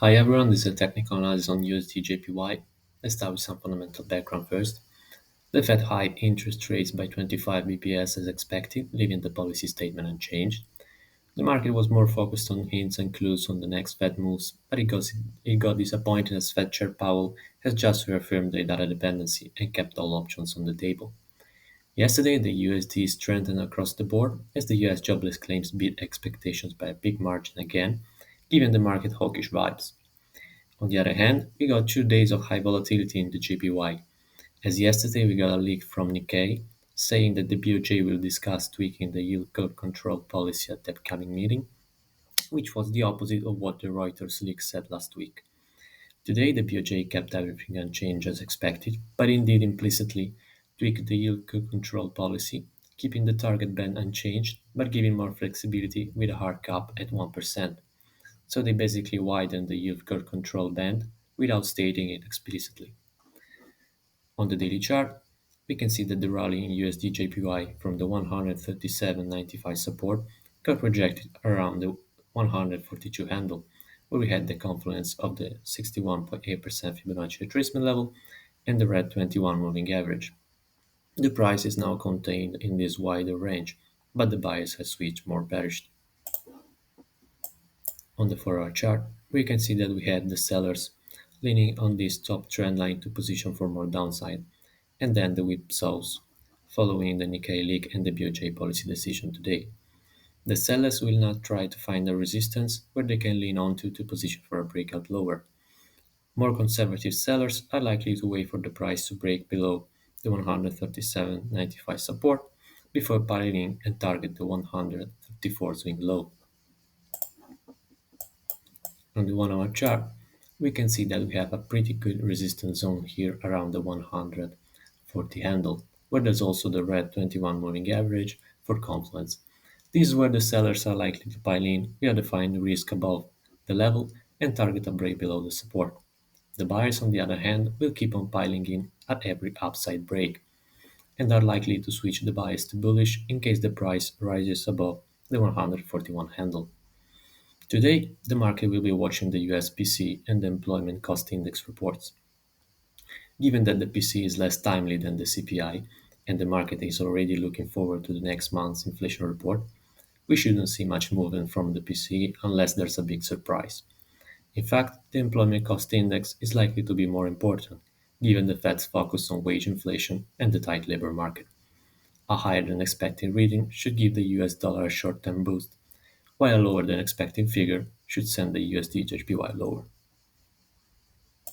Hi everyone, this is a technical analysis on USDJPY. Let's start with some fundamental background first. The Fed hiked interest rates by 25 bps as expected, leaving the policy statement unchanged. The market was more focused on hints and clues on the next Fed moves, but it got disappointed as Fed Chair Powell has just reaffirmed the data dependency and kept all options on the table. Yesterday, the USD strengthened across the board as the US jobless claims beat expectations by a big margin again, giving the market hawkish vibes. On the other hand, we got 2 days of high volatility in the JPY, as yesterday we got a leak from Nikkei saying that the BOJ will discuss tweaking the yield curve control policy at the upcoming meeting, which was the opposite of what the Reuters leak said last week. Today, the BOJ kept everything unchanged as expected, but indeed implicitly tweaked the yield curve control policy, keeping the target band unchanged but giving more flexibility with a hard cap at 1%. So they basically widened the yield curve control band without stating it explicitly. On the daily chart, we can see that the rally in USDJPY from the 137.95 support got rejected around the 142 handle, where we had the confluence of the 61.8% Fibonacci retracement level and the red 21 moving average. The price is now contained in this wider range, but the bias has switched more bearish. On the 4-hour chart, we can see that we had the sellers leaning on this top trend line to position for more downside, and then the whipsaws following the Nikkei leak and the BOJ policy decision today. The sellers will now try to find a resistance where they can lean onto to position for a breakout lower. More conservative sellers are likely to wait for the price to break below the 137.95 support before piling and target the 134 swing low. On the 1-hour chart, we can see that we have a pretty good resistance zone here around the 140 handle, where there's also the red 21 moving average for confluence. This is where the sellers are likely to pile in via define risk above the level and target a break below the support. The buyers, on the other hand, will keep on piling in at every upside break and are likely to switch the bias to bullish in case the price rises above the 141 handle. Today, the market will be watching the US PC and the Employment Cost Index reports. Given that the PC is less timely than the CPI and the market is already looking forward to the next month's inflation report, we shouldn't see much movement from the PC unless there's a big surprise. In fact, the Employment Cost Index is likely to be more important, given the Fed's focus on wage inflation and the tight labor market. A higher than expected reading should give the US dollar a short term boost, while a lower than expected figure should send the USD JPY lower.